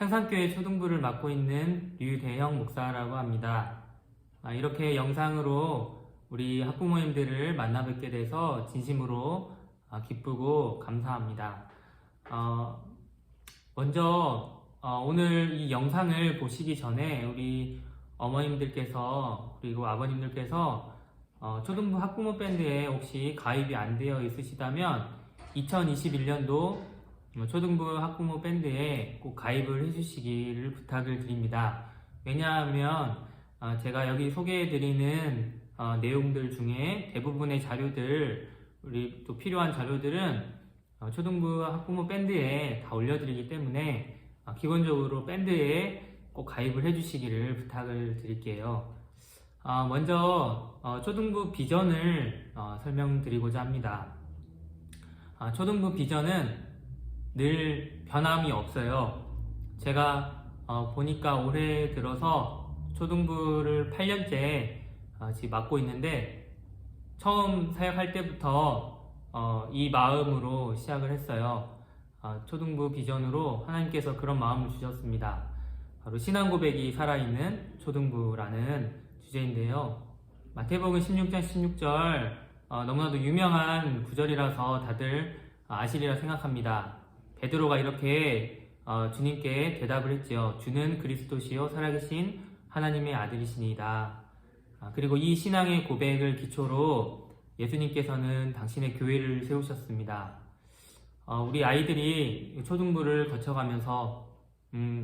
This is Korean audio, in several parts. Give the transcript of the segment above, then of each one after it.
향산교회 초등부를 맡고 있는 류대형 목사라고 합니다. 이렇게 영상으로 우리 학부모님들을 만나 뵙게 돼서 진심으로 기쁘고 감사합니다. 먼저 오늘 이 영상을 보시기 전에 우리 어머님들께서 그리고 아버님들께서 초등부 학부모 밴드에 혹시 가입이 안 되어 있으시다면 2021년도 초등부 학부모 밴드에 꼭 가입을 해주시기를 부탁을 드립니다. 왜냐하면 제가 여기 소개해드리는 내용들 중에 대부분의 자료들, 우리 또 필요한 자료들은 초등부 학부모 밴드에 다 올려드리기 때문에 기본적으로 밴드에 꼭 가입을 해주시기를 부탁을 드릴게요. 먼저 초등부 비전을 설명드리고자 합니다. 초등부 비전은 늘 변함이 없어요. 제가 보니까 올해 들어서 초등부를 8년째 지금 맡고 있는데 처음 사역할 때부터 이 마음으로 시작을 했어요. 초등부 비전으로 하나님께서 그런 마음을 주셨습니다. 바로 신앙 고백이 살아있는 초등부라는 주제인데요. 마태복음 16장 16절 너무나도 유명한 구절이라서 다들 아시리라 생각합니다. 베드로가 이렇게 주님께 대답을 했지요. 주는 그리스도시요 살아계신 하나님의 아들이시니이다. 그리고 이 신앙의 고백을 기초로 예수님께서는 당신의 교회를 세우셨습니다. 우리 아이들이 초등부를 거쳐가면서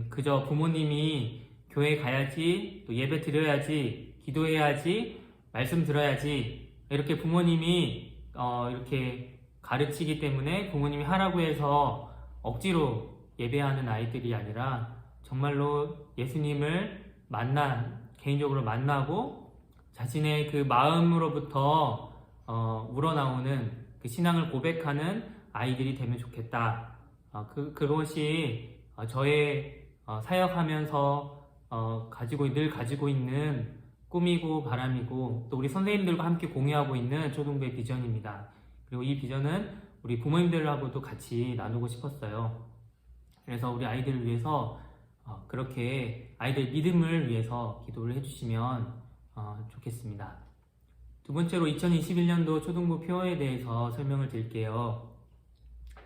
그저 부모님이 교회 가야지, 또 예배 드려야지, 기도해야지, 말씀 들어야지 이렇게 부모님이 이렇게 가르치기 때문에 부모님이 하라고 해서 억지로 예배하는 아이들이 아니라 정말로 예수님을 개인적으로 만나고 자신의 그 마음으로부터 우러나오는 그 신앙을 고백하는 아이들이 되면 좋겠다. 그것이 저의 사역하면서 늘 가지고 있는 꿈이고 바람이고 또 우리 선생님들과 함께 공유하고 있는 초등부의 비전입니다. 그리고 이 비전은 우리 부모님들하고도 같이 나누고 싶었어요. 그래서 우리 아이들을 위해서 그렇게 아이들 믿음을 위해서 기도를 해주시면 좋겠습니다. 두 번째로 2021년도 초등부 표어에 대해서 설명을 드릴게요.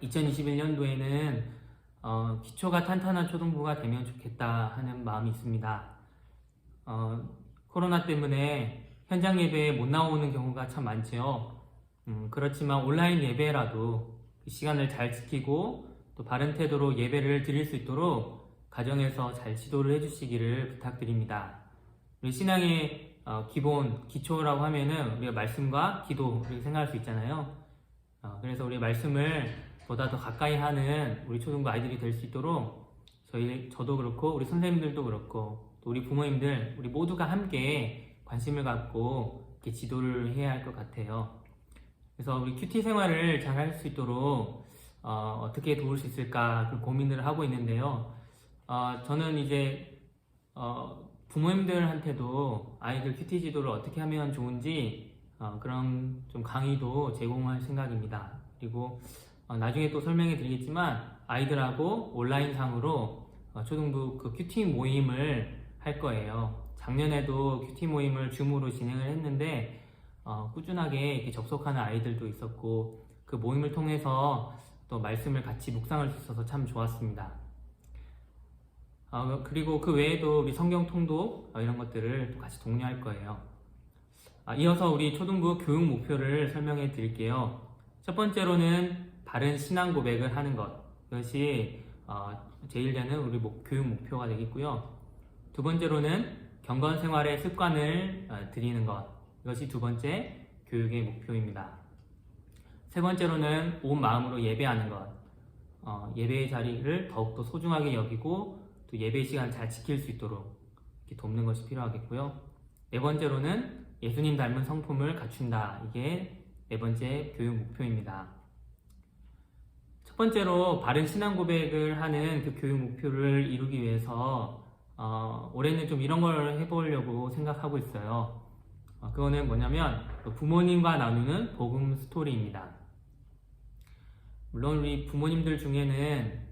2021년도에는 기초가 탄탄한 초등부가 되면 좋겠다 하는 마음이 있습니다. 코로나 때문에 현장 예배에 못 나오는 경우가 참 많죠. 그렇지만 온라인 예배라도 그 시간을 잘 지키고 또 바른 태도로 예배를 드릴 수 있도록 가정에서 잘 지도를 해주시기를 부탁드립니다. 우리 신앙의 기초라고 하면은 우리가 말씀과 기도 이렇게 생각할 수 있잖아요. 그래서 우리 말씀을 보다 더 가까이 하는 우리 초등부 아이들이 될 수 있도록 저도 그렇고 우리 선생님들도 그렇고 또 우리 부모님들 우리 모두가 함께 관심을 갖고 이렇게 지도를 해야 할 것 같아요. 그래서 우리 큐티 생활을 잘 할 수 있도록 어떻게 도울 수 있을까 그 고민을 하고 있는데요. 저는 이제 부모님들한테도 아이들 큐티 지도를 어떻게 하면 좋은지 그런 좀 강의도 제공할 생각입니다. 그리고 나중에 또 설명해 드리겠지만 아이들하고 온라인상으로 초등부 그 큐티 모임을 할 거예요. 작년에도 큐티 모임을 줌으로 진행을 했는데 꾸준하게 이렇게 접속하는 아이들도 있었고 그 모임을 통해서 또 말씀을 같이 묵상할 수 있어서 참 좋았습니다. 그리고 그 외에도 우리 성경 통독 이런 것들을 또 같이 독려할 거예요. 이어서 우리 초등부 교육 목표를 설명해 드릴게요. 첫 번째로는 바른 신앙 고백을 하는 것. 이것이 제일 되는 우리 교육 목표가 되겠고요. 두 번째로는 경건 생활의 습관을 들이는 것. 이것이 두 번째 교육의 목표입니다. 세 번째로는 온 마음으로 예배하는 것. 예배의 자리를 더욱더 소중하게 여기고 또 예배 시간 잘 지킬 수 있도록 이렇게 돕는 것이 필요하겠고요. 네 번째로는 예수님 닮은 성품을 갖춘다. 이게 네 번째 교육 목표입니다. 첫 번째로 바른 신앙 고백을 하는 그 교육 목표를 이루기 위해서 올해는 좀 이런 걸 해보려고 생각하고 있어요. 그거는 뭐냐면 부모님과 나누는 복음 스토리입니다. 물론 우리 부모님들 중에는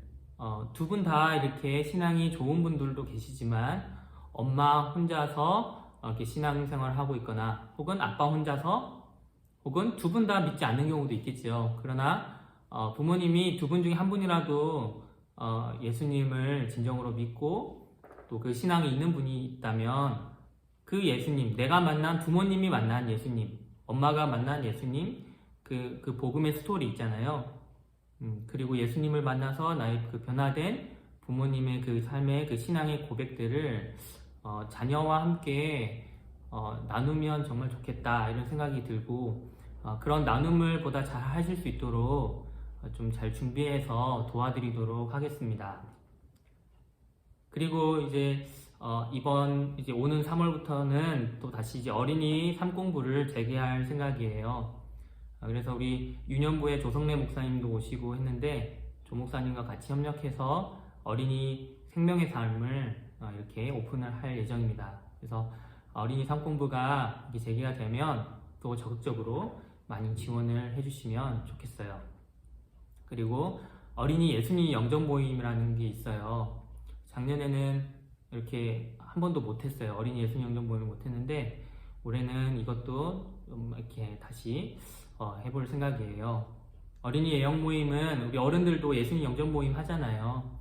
두 분 다 이렇게 신앙이 좋은 분들도 계시지만 엄마 혼자서 이렇게 신앙생활을 하고 있거나 혹은 아빠 혼자서 혹은 두 분 다 믿지 않는 경우도 있겠죠. 그러나 부모님이 두 분 중에 한 분이라도 예수님을 진정으로 믿고 또 그 신앙이 있는 분이 있다면 그 예수님, 내가 만난 부모님이 만난 예수님, 엄마가 만난 예수님, 그 복음의 스토리 있잖아요. 그리고 예수님을 만나서 나의 그 변화된 부모님의 그 삶의 그 신앙의 고백들을 자녀와 함께 나누면 정말 좋겠다 이런 생각이 들고 그런 나눔을 보다 잘 하실 수 있도록 좀 잘 준비해서 도와드리도록 하겠습니다. 그리고 이제 이제 오는 3월부터는 또 다시 이제 어린이 삶 공부를 재개할 생각이에요. 그래서 우리 유년부의 조성래 목사님도 오시고 했는데 조 목사님과 같이 협력해서 어린이 생명의 삶을 이렇게 오픈을 할 예정입니다. 그래서 어린이 삶 공부가 이렇게 재개가 되면 또 적극적으로 많이 지원을 해주시면 좋겠어요. 그리고 어린이 예수님 영접 모임이라는 게 있어요. 작년에는 이렇게 한 번도 못했어요. 어린이 예수님 영접 모임을 못했는데 올해는 이것도 좀 이렇게 다시 해볼 생각이에요. 어린이 예영 모임은 우리 어른들도 예수님 영접 모임 하잖아요.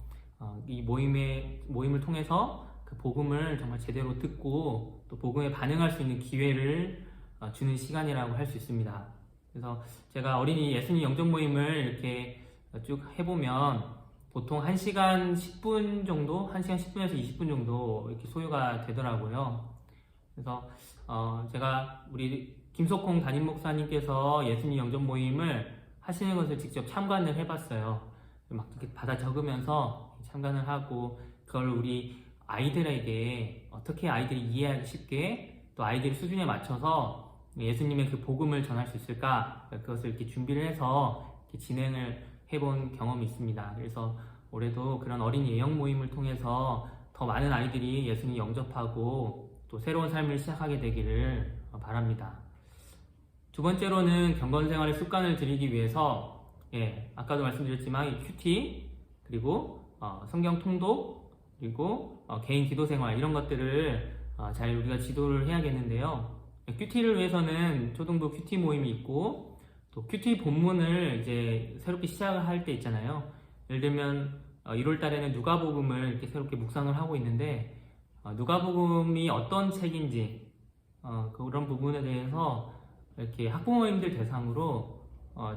이 모임을 통해서 그 복음을 정말 제대로 듣고 또 복음에 반응할 수 있는 기회를 주는 시간이라고 할 수 있습니다. 그래서 제가 어린이 예수님 영접 모임을 이렇게 쭉 해보면 보통 1시간 10분 정도, 1시간 10분에서 20분 정도 이렇게 소요가 되더라고요. 그래서 제가 우리 김석홍 담임 목사님께서 예수님 영접 모임을 하시는 것을 직접 참관을 해봤어요. 막 이렇게 받아 적으면서 참관을 하고 그걸 우리 아이들에게 어떻게 아이들이 이해하기 쉽게 또 아이들 수준에 맞춰서 예수님의 그 복음을 전할 수 있을까 그것을 이렇게 준비를 해서 이렇게 진행을 해본 경험이 있습니다. 그래서 올해도 그런 어린이 예영 모임을 통해서 더 많은 아이들이 예수님 영접하고 또 새로운 삶을 시작하게 되기를 바랍니다. 두 번째로는 경건생활의 습관을 들이기 위해서 아까도 말씀드렸지만 이 큐티 그리고 성경 통독 그리고 개인 기도생활 이런 것들을 잘 우리가 지도를 해야겠는데요. 큐티를 위해서는 초등부 큐티 모임이 있고 또 큐티 본문을 이제 새롭게 시작을 할 때 있잖아요. 예를 들면 1월 달에는 누가복음을 이렇게 새롭게 묵상을 하고 있는데 누가복음이 어떤 책인지 그런 부분에 대해서 이렇게 학부모님들 대상으로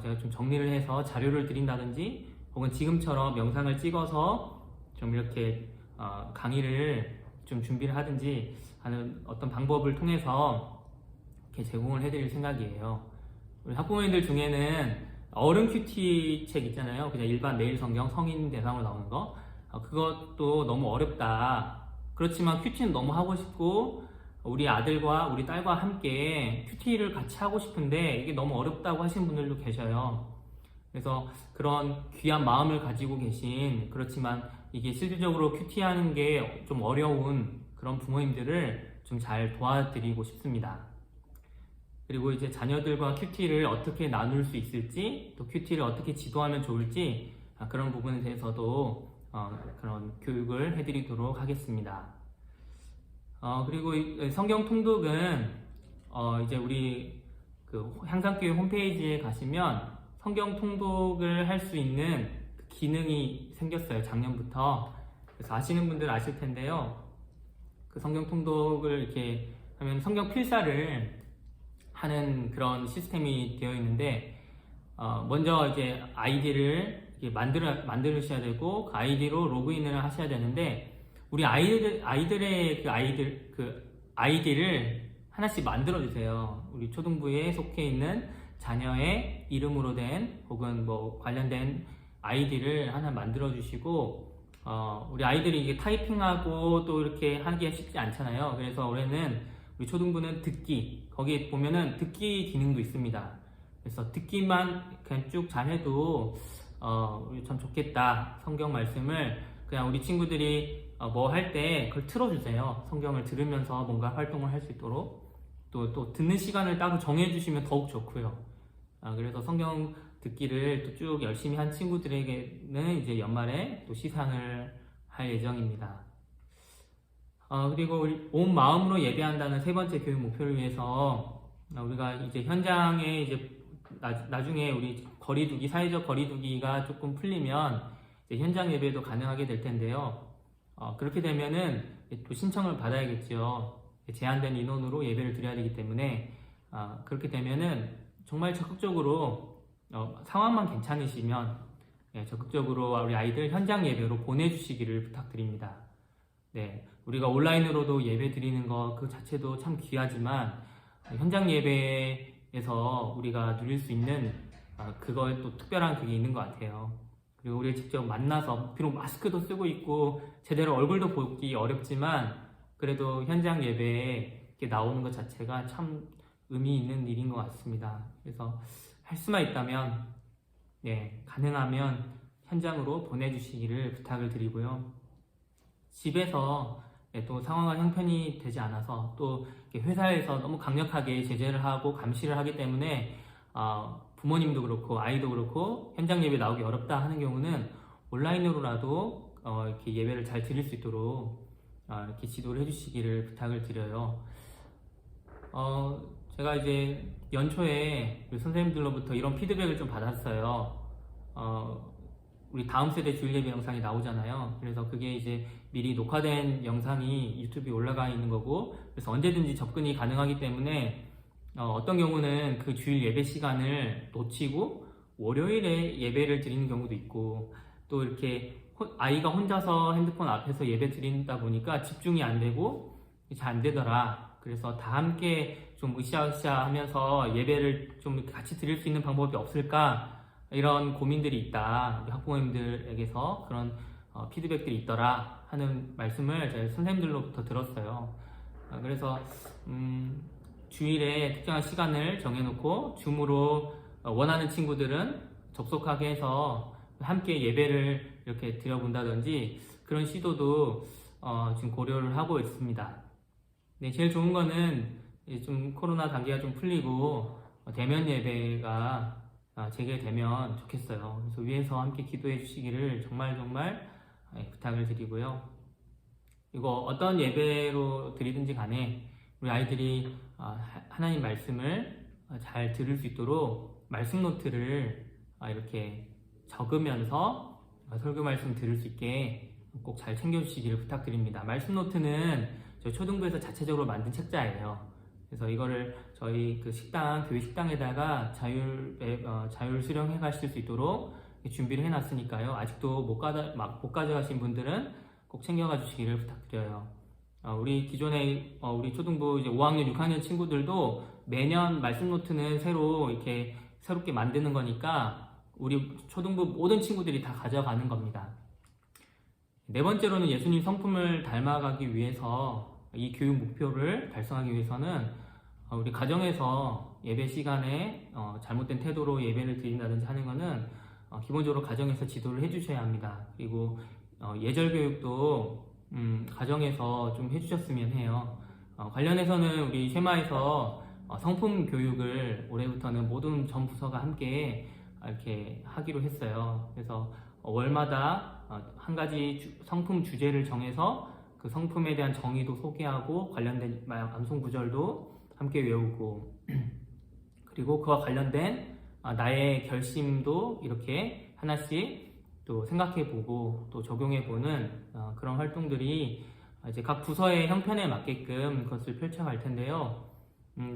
제가 좀 정리를 해서 자료를 드린다든지 혹은 지금처럼 영상을 찍어서 좀 이렇게 강의를 좀 준비를 하든지 하는 어떤 방법을 통해서 이렇게 제공을 해드릴 생각이에요. 우리 학부모님들 중에는 어른 큐티 책 있잖아요. 그냥 일반 매일 성경 성인 대상으로 나오는 거. 그것도 너무 어렵다. 그렇지만 큐티는 너무 하고 싶고 우리 아들과 우리 딸과 함께 큐티를 같이 하고 싶은데 이게 너무 어렵다고 하시는 분들도 계셔요. 그래서 그런 귀한 마음을 가지고 계신 그렇지만 이게 실질적으로 큐티하는 게 좀 어려운 그런 부모님들을 좀 잘 도와드리고 싶습니다. 그리고 이제 자녀들과 큐티를 어떻게 나눌 수 있을지 또 큐티를 어떻게 지도하면 좋을지 그런 부분에 대해서도 그런 교육을 해드리도록 하겠습니다. 그리고 성경 통독은 이제 우리 그 향상교회 홈페이지에 가시면 성경 통독을 할 수 있는 기능이 생겼어요. 작년부터. 그래서 아시는 분들 아실 텐데요. 그 성경 통독을 이렇게 하면 성경 필사를 하는 그런 시스템이 되어 있는데 먼저 이제 아이디를 만들으셔야 되고 그 아이디로 로그인을 하셔야 되는데 우리 아이들의 그 아이디를 하나씩 만들어 주세요. 우리 초등부에 속해 있는 자녀의 이름으로 된 혹은 뭐 관련된 아이디를 하나 만들어 주시고 우리 아이들이 이게 타이핑하고 또 이렇게 하기가 쉽지 않잖아요. 그래서 올해는 우리 초등부는 듣기, 거기에 보면은 듣기 기능도 있습니다. 그래서 듣기만 그냥 쭉 잘해도 우리 참 좋겠다. 성경 말씀을 그냥 우리 친구들이 뭐 할 때 그걸 틀어주세요. 성경을 들으면서 뭔가 활동을 할 수 있도록 또 듣는 시간을 따로 정해주시면 더욱 좋고요. 그래서 성경 듣기를 또 쭉 열심히 한 친구들에게는 이제 연말에 또 시상을 할 예정입니다. 그리고 우리 온 마음으로 예배한다는 세 번째 교육 목표를 위해서 우리가 이제 현장에 이제 나중에 우리 거리두기, 사회적 거리두기가 조금 풀리면 이제 현장 예배도 가능하게 될 텐데요. 그렇게 되면은 또 신청을 받아야겠죠. 제한된 인원으로 예배를 드려야 되기 때문에 그렇게 되면은 정말 적극적으로 상황만 괜찮으시면 적극적으로 우리 아이들 현장 예배로 보내주시기를 부탁드립니다. 네, 우리가 온라인으로도 예배 드리는 것 그 자체도 참 귀하지만 현장 예배에서 우리가 누릴 수 있는 그거에 또 특별한 그게 있는 것 같아요. 그리고 우리가 직접 만나서 비록 마스크도 쓰고 있고 제대로 얼굴도 보기 어렵지만 그래도 현장 예배에 이렇게 나오는 것 자체가 참 의미 있는 일인 것 같습니다. 그래서 할 수만 있다면 가능하면 현장으로 보내주시기를 부탁을 드리고요. 집에서 또 상황과 형편이 되지 않아서 또 회사에서 너무 강력하게 제재를 하고 감시를 하기 때문에 부모님도 그렇고 아이도 그렇고 현장 예배 나오기 어렵다 하는 경우는 온라인으로라도 이렇게 예배를 잘 드릴 수 있도록 이렇게 지도를 해주시기를 부탁을 드려요. 제가 이제 연초에 선생님들로부터 이런 피드백을 좀 받았어요. 우리 다음 세대 주일 예배 영상이 나오잖아요. 그래서 그게 이제 미리 녹화된 영상이 유튜브에 올라가 있는 거고, 그래서 언제든지 접근이 가능하기 때문에 어떤 경우는 그 주일 예배 시간을 놓치고 월요일에 예배를 드리는 경우도 있고, 또 이렇게 아이가 혼자서 핸드폰 앞에서 예배 드린다 보니까 집중이 안 되고 잘 안 되더라. 그래서 다 함께 좀 으쌰으쌰 하면서 예배를 좀 같이 드릴 수 있는 방법이 없을까? 이런 고민들이 있다. 우리 학부모님들에게서 그런 피드백들이 있더라 하는 말씀을 제 선생님들로부터 들었어요. 그래서 주일에 특정한 시간을 정해놓고 줌으로 원하는 친구들은 접속하게 해서 함께 예배를 이렇게 드려본다든지 그런 시도도 지금 고려를 하고 있습니다. 네, 제일 좋은 거는 좀 코로나 단계가 좀 풀리고 대면 예배가 재개되면 좋겠어요. 그래서 위에서 함께 기도해 주시기를 정말 부탁을 드리고요. 이거 어떤 예배로 드리든지 간에 우리 아이들이 하나님 말씀을 잘 들을 수 있도록 말씀 노트를 이렇게 적으면서 설교 말씀 들을 수 있게 꼭 잘 챙겨주시기를 부탁드립니다. 말씀 노트는 저희 초등부에서 자체적으로 만든 책자예요. 그래서 이거를 저희 그 식당, 교회 식당에다가 자율 수령해 가실 수 있도록 준비를 해놨으니까요. 아직도 못 가져가신 분들은 꼭 챙겨가 주시기를 부탁드려요. 우리 기존에 우리 초등부 이제 5학년, 6학년 친구들도 매년 말씀 노트는 새롭게 만드는 거니까 우리 초등부 모든 친구들이 다 가져가는 겁니다. 네 번째로는 예수님 성품을 닮아가기 위해서 이 교육 목표를 달성하기 위해서는 우리 가정에서 예배 시간에 잘못된 태도로 예배를 드린다든지 하는 거는 기본적으로 가정에서 지도를 해주셔야 합니다. 그리고 예절 교육도 가정에서 좀 해주셨으면 해요. 관련해서는 우리 쉐마에서 성품 교육을 올해부터는 모든 전 부서가 함께 이렇게 하기로 했어요. 그래서 월마다 한 가지 성품 주제를 정해서 그 성품에 대한 정의도 소개하고 관련된 암송 구절도 함께 외우고 그리고 그와 관련된 나의 결심도 이렇게 하나씩 또 생각해보고 또 적용해보는 그런 활동들이 이제 각 부서의 형편에 맞게끔 그것을 펼쳐갈 텐데요.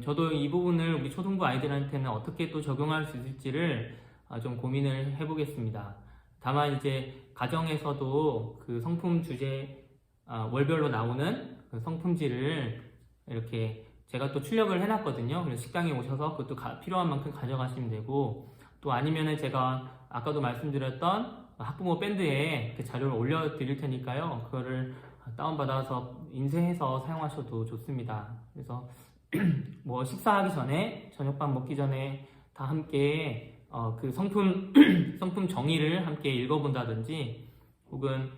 저도 이 부분을 우리 초등부 아이들한테는 어떻게 또 적용할 수 있을지를 좀 고민을 해보겠습니다. 다만 이제 가정에서도 그 성품 주제 월별로 나오는 그 성품지를 이렇게 제가 또 출력을 해놨거든요. 그래서 식당에 오셔서 그것도 필요한 만큼 가져가시면 되고 또 아니면은 제가 아까도 말씀드렸던 학부모 밴드에 그 자료를 올려드릴 테니까요. 그거를 다운받아서 인쇄해서 사용하셔도 좋습니다. 그래서 뭐 식사하기 전에 저녁밥 먹기 전에 다 함께 그 성품 정의를 함께 읽어본다든지 혹은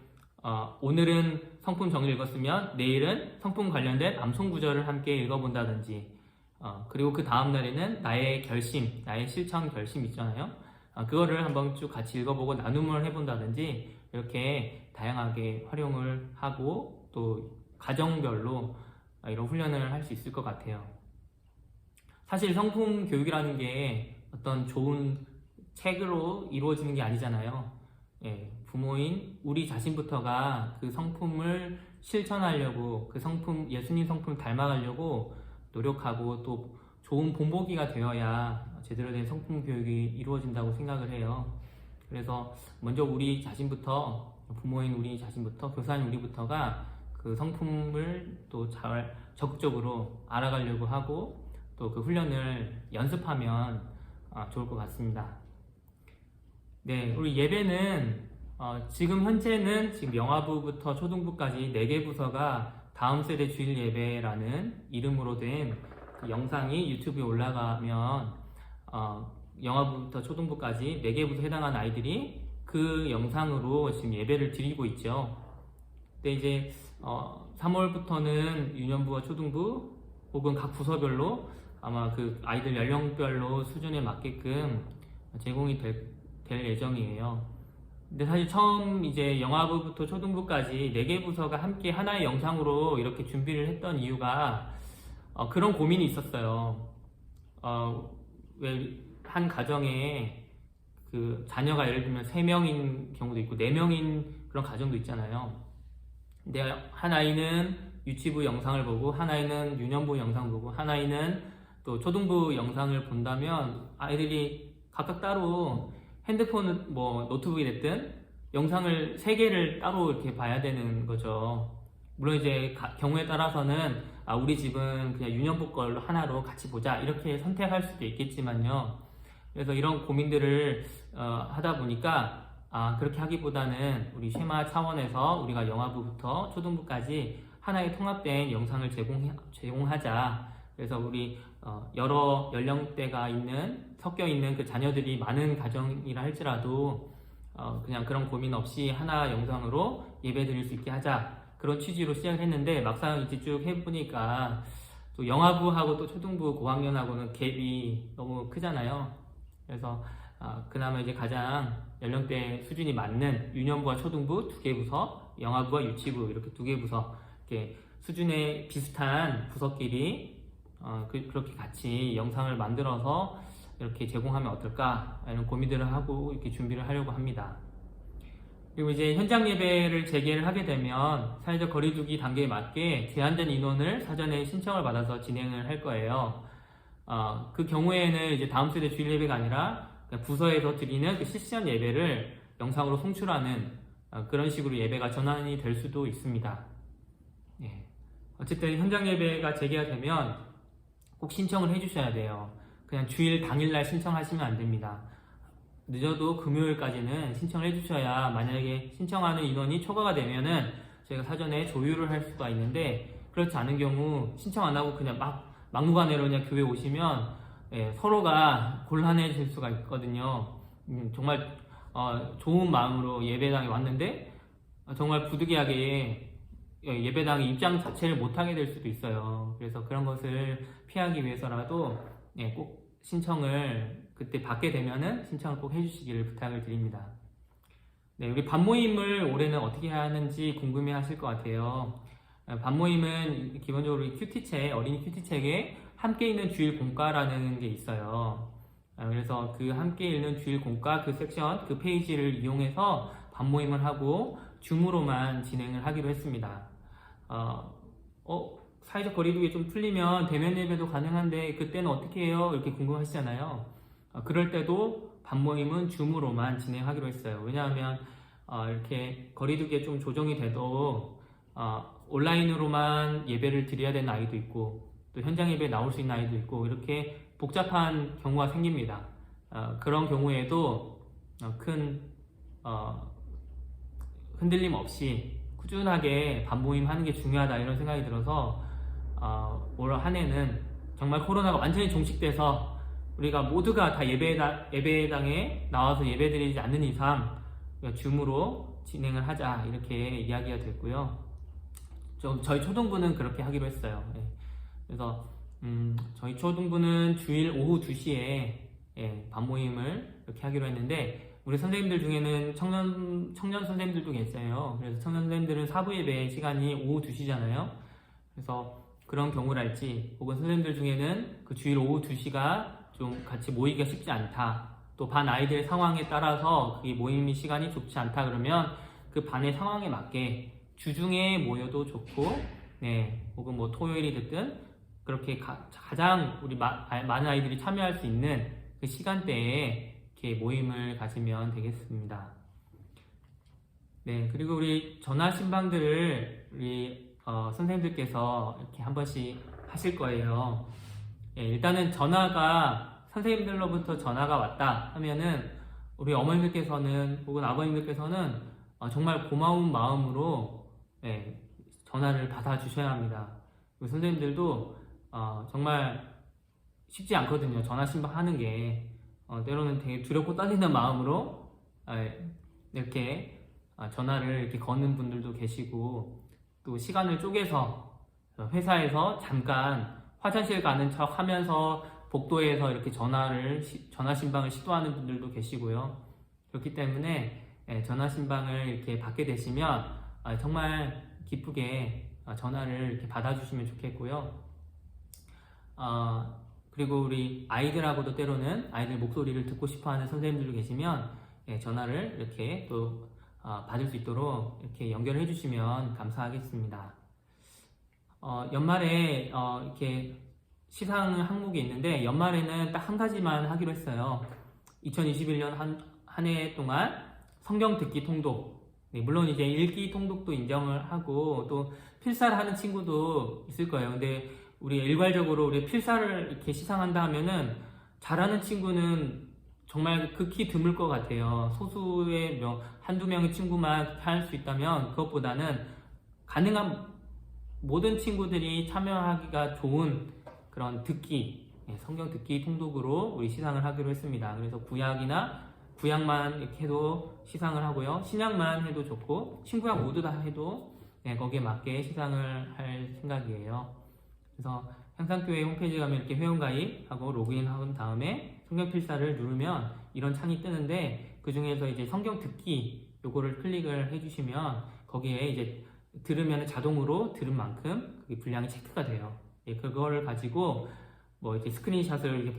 오늘은 성품 정의를 읽었으면 내일은 성품 관련된 암송 구절을 함께 읽어본다든지 그리고 그 다음 날에는 나의 결심, 나의 실천 결심 있잖아요. 그거를 한번 쭉 같이 읽어보고 나눔을 해본다든지 이렇게 다양하게 활용을 하고 또 가정별로 이런 훈련을 할 수 있을 것 같아요. 사실 성품 교육이라는 게 어떤 좋은 책으로 이루어지는 게 아니잖아요. 부모인 우리 자신부터가 그 성품을 실천하려고 그 성품, 예수님 성품을 닮아가려고 노력하고 또 좋은 본보기가 되어야 제대로 된 성품 교육이 이루어진다고 생각을 해요. 그래서 먼저 우리 자신부터, 부모인 우리 자신부터, 교사인 우리부터가 그 성품을 또 잘 적극적으로 알아가려고 하고 또 그 훈련을 연습하면 좋을 것 같습니다. 네, 우리 예배는 지금 현재는 지금 영아부부터 초등부까지 4개 부서가 다음 세대 주일 예배라는 이름으로 된 그 영상이 유튜브에 올라가면 영아부부터 초등부까지 4개 부서에 해당하는 아이들이 그 영상으로 지금 예배를 드리고 있죠. 근데 이제 3월부터는 유년부와 초등부 혹은 각 부서별로 아마 그 아이들 연령별로 수준에 맞게끔 제공이 될 예정이에요. 근데 사실 처음 이제 영아부부터 초등부까지 4개 부서가 함께 하나의 영상으로 이렇게 준비를 했던 이유가 그런 고민이 있었어요. 왜 한 가정에 그 자녀가 예를 들면 3명인 경우도 있고 4명인 그런 가정도 있잖아요. 근데 한 아이는 유치부 영상을 보고 한 아이는 유년부 영상 보고 한 아이는 또 초등부 영상을 본다면 아이들이 각각 따로 핸드폰 노트북이 됐든 영상을 3개를 따로 이렇게 봐야 되는 거죠. 물론 이제 경우에 따라서는 우리 집은 그냥 유년부 걸로 하나로 같이 보자 이렇게 선택할 수도 있겠지만요. 그래서 이런 고민들을 하다 보니까 그렇게 하기보다는 우리 쉐마 차원에서 우리가 영아부부터 초등부까지 하나의 통합된 영상을 제공하자. 그래서 우리 여러 연령대가 섞여 있는 그 자녀들이 많은 가정이라 할지라도 그냥 그런 고민 없이 하나 영상으로 예배 드릴 수 있게 하자. 그런 취지로 시작을 했는데 막상 이제 쭉 해보니까 또 영아부하고 또 초등부 고학년하고는 갭이 너무 크잖아요. 그래서 그나마 이제 가장 연령대 수준이 맞는 유년부와 초등부 2개 부서, 영아부와 유치부 이렇게 2개 부서 이렇게 수준에 비슷한 부서끼리 그렇게 같이 영상을 만들어서 이렇게 제공하면 어떨까 이런 고민들을 하고 이렇게 준비를 하려고 합니다. 그리고 이제 현장 예배를 재개를 하게 되면 사회적 거리두기 단계에 맞게 제한된 인원을 사전에 신청을 받아서 진행을 할 거예요. 그 경우에는 이제 다음 세대 주일 예배가 아니라 부서에서 드리는 그 실시간 예배를 영상으로 송출하는 그런 식으로 예배가 전환이 될 수도 있습니다. 어쨌든 현장 예배가 재개가 되면 꼭 신청을 해주셔야 돼요. 그냥 주일 당일날 신청하시면 안 됩니다. 늦어도 금요일까지는 신청을 해주셔야 만약에 신청하는 인원이 초과가 되면은 저희가 사전에 조율을 할 수가 있는데 그렇지 않은 경우 신청 안 하고 그냥 막무가내로 그냥 교회 오시면 서로가 곤란해질 수가 있거든요. 정말 좋은 마음으로 예배당에 왔는데 정말 부득이하게 예배당에 입장 자체를 못하게 될 수도 있어요. 그래서 그런 것을 피하기 위해서라도 꼭 신청을 그때 받게 되면은 신청을 꼭 해주시기를 부탁을 드립니다. 우리 반모임을 올해는 어떻게 해야 하는지 궁금해 하실 것 같아요. 반모임은 기본적으로 큐티책, 어린이 큐티책에 함께 읽는 주일 공과라는 게 있어요. 그래서 그 함께 읽는 주일 공과 그 섹션, 그 페이지를 이용해서 반모임을 하고 줌으로만 진행을 하기로 했습니다. 사회적 거리두기 좀 풀리면 대면 예배도 가능한데 그때는 어떻게 해요? 이렇게 궁금하시잖아요. 그럴 때도 반모임은 줌으로만 진행하기로 했어요. 왜냐하면 이렇게 거리두기에 좀 조정이 돼도 온라인으로만 예배를 드려야 되는 아이도 있고 또 현장 예배에 나올 수 있는 아이도 있고 이렇게 복잡한 경우가 생깁니다. 그런 경우에도 큰 흔들림 없이 꾸준하게 반모임 하는 게 중요하다 이런 생각이 들어서 올 한 해는 정말 코로나가 완전히 종식돼서 우리가 모두가 다 예배당에 나와서 예배드리지 않는 이상 줌으로 진행을 하자 이렇게 이야기가 됐고요. 저희 초등부는 그렇게 하기로 했어요. 그래서 저희 초등부는 주일 오후 2시에 반 모임을 이렇게 하기로 했는데, 우리 선생님들 중에는 청년 선생님들도 계세요. 그래서 청년 선생님들은 사부 예배 시간이 오후 2시잖아요. 그래서 그런 경우랄지, 혹은 선생님들 중에는 그 주일 오후 2시가 좀 같이 모이기가 쉽지 않다, 또 반 아이들 상황에 따라서 그 모임 시간이 좋지 않다 그러면 그 반의 상황에 맞게 주중에 모여도 좋고, 혹은 뭐 토요일이 됐든 그렇게 가장 우리 많은 아이들이 참여할 수 있는 그 시간대에 이렇게 모임을 가지면 되겠습니다. 그리고 우리 전화 신방들을 우리 선생님들께서 이렇게 한 번씩 하실 거예요. 일단은 선생님들로부터 전화가 왔다 하면은 우리 어머님들께서는 혹은 아버님들께서는 정말 고마운 마음으로 전화를 받아주셔야 합니다. 우리 선생님들도 정말 쉽지 않거든요. 전화 신방하는 게 때로는 되게 두렵고 떨리는 마음으로 이렇게 전화를 이렇게 거는 분들도 계시고, 또 시간을 쪼개서 회사에서 잠깐 화장실 가는 척 하면서 복도에서 이렇게 전화 신방을 시도하는 분들도 계시고요. 그렇기 때문에 전화 신방을 이렇게 받게 되시면 정말 기쁘게 전화를 이렇게 받아주시면 좋겠고요. 그리고 우리 아이들하고도 때로는 아이들 목소리를 듣고 싶어하는 선생님들도 계시면 전화를 이렇게 또 받을 수 있도록 이렇게 연결해 주시면 감사하겠습니다. 연말에 이렇게 시상 항목이 있는데, 연말에는 딱 한 가지만 하기로 했어요. 2021년 한 해 동안 성경 듣기 통독, 물론 이제 읽기 통독도 인정을 하고 또 필사를 하는 친구도 있을 거예요. 근데 우리 일괄적으로 우리 필사를 이렇게 시상한다 하면은 잘하는 친구는 정말 극히 드물 것 같아요. 소수의 한두 명의 친구만 할 수 있다면, 그것보다는 가능한 모든 친구들이 참여하기가 좋은 그런 성경 듣기 통독으로 우리 시상을 하기로 했습니다. 그래서 구약만 이렇게 해도 시상을 하고요. 신약만 해도 좋고, 신구약 모두 다 해도 거기에 맞게 시상을 할 생각이에요. 그래서 향상교회 홈페이지 가면 이렇게 회원가입하고 로그인한 다음에 성경 필사를 누르면 이런 창이 뜨는데, 그 중에서 이제 성경 듣기 요거를 클릭을 해주시면 거기에 이제 들으면 자동으로 들은 만큼 그게 분량이 체크가 돼요. 그거를 가지고 뭐 이렇게 스크린샷을 이렇게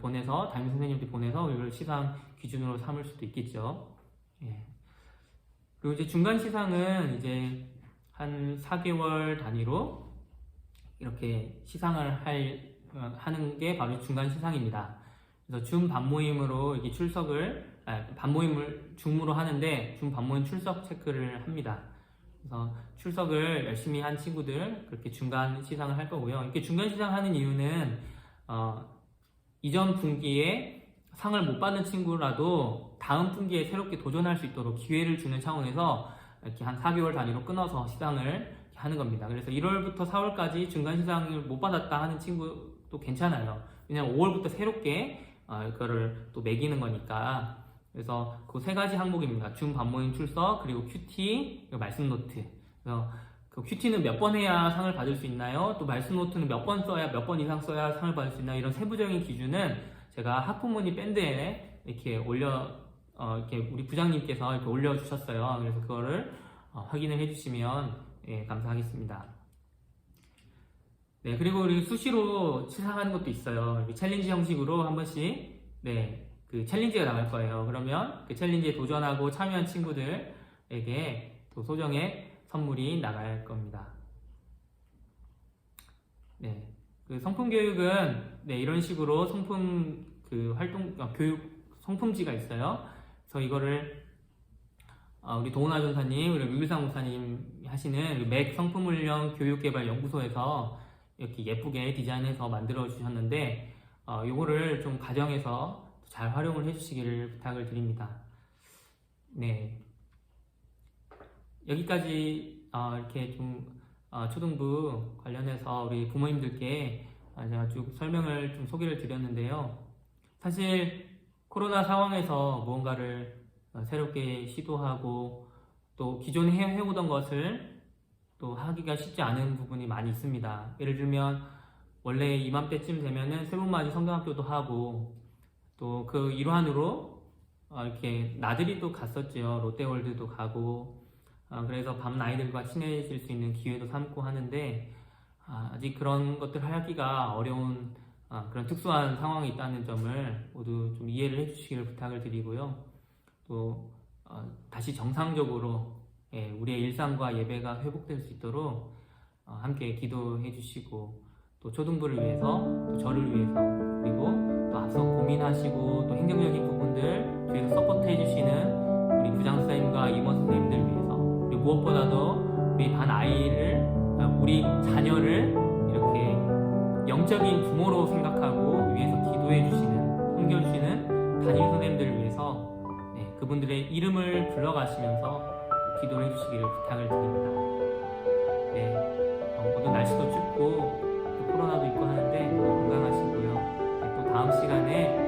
보내서 담임 선생님한테 보내서 이걸 시상 기준으로 삼을 수도 있겠죠. 그리고 이제 중간 시상은 이제 한 4개월 단위로 이렇게 시상을 하는 게 바로 중간 시상입니다. 그래서 줌 반모임으로 이렇게 반모임을 줌으로 하는데 줌 반모임 출석 체크를 합니다. 그래서 출석을 열심히 한 친구들 그렇게 중간 시상을 할 거고요. 이렇게 중간 시상하는 이유는 이전 분기에 상을 못 받은 친구라도 다음 분기에 새롭게 도전할 수 있도록 기회를 주는 차원에서 이렇게 한 4개월 단위로 끊어서 시상을 하는 겁니다. 그래서 1월부터 4월까지 중간 시상을 못 받았다 하는 친구도 괜찮아요. 왜냐면 5월부터 새롭게 이거를 또 매기는 거니까. 그래서 그 3가지 항목입니다. 줌 반모임 출석, 그리고 큐티, 그리고 말씀 노트. 그래서 그 큐티는 몇 번 해야 상을 받을 수 있나요? 또 말씀 노트는 몇 번 이상 써야 상을 받을 수 있나요? 이런 세부적인 기준은 제가 학부모님 밴드에 이렇게 이렇게 우리 부장님께서 이렇게 올려주셨어요. 그래서 그거를 확인을 해주시면 감사하겠습니다. 그리고 우리 수시로 시상하는 것도 있어요. 챌린지 형식으로 한 번씩 그 챌린지가 나갈 거예요. 그러면 그 챌린지에 도전하고 참여한 친구들에게 또 소정의 선물이 나갈 겁니다. 그 성품 교육은 이런 식으로 성품 교육 성품지가 있어요. 그래서 이거를 우리 도훈아 전사님, 우리 류일상 목사님 하시는 맥 성품훈련 교육개발연구소에서 이렇게 예쁘게 디자인해서 만들어 주셨는데, 요거를 좀 가정에서 잘 활용을 해주시기를 부탁을 드립니다. 여기까지 이렇게 좀 초등부 관련해서 우리 부모님들께 제가 쭉 설명을 좀 소개를 드렸는데요. 사실 코로나 상황에서 무언가를 새롭게 시도하고 또 기존에 해오던 것을 또 하기가 쉽지 않은 부분이 많이 있습니다. 예를 들면 원래 이맘때쯤 되면은 새봄맞이 성경학교도 하고 또 그 일환으로 이렇게 나들이 또 갔었죠. 롯데월드도 가고 그래서 밤 아이들과 친해질 수 있는 기회도 삼고 하는데 아직 그런 것들 하기가 어려운 그런 특수한 상황이 있다는 점을 모두 좀 이해를 해주시기를 부탁을 드리고요. 또 다시 정상적으로 우리의 일상과 예배가 회복될 수 있도록 함께 기도해 주시고 또 초등부를 위해서 또 저를 위해서 그리고 또 앞서 고민하시고 또 행정적인 부분들 뒤에서 서포트 해주시는 우리 부장선생님과 임원 선생님들 위해서 그리고 무엇보다도 우리 반 아이를 우리 자녀를 이렇게 영적인 부모로 생각하고 위해서 기도해 주시는 섬겨주시는 담임 선생님들을 위해서 그분들의 이름을 불러가시면서 기도를 해주시기를 부탁을 드립니다. 모두 날씨도 춥고 또 코로나도 있고 하는데 건강하시고요. 또 다음 시간에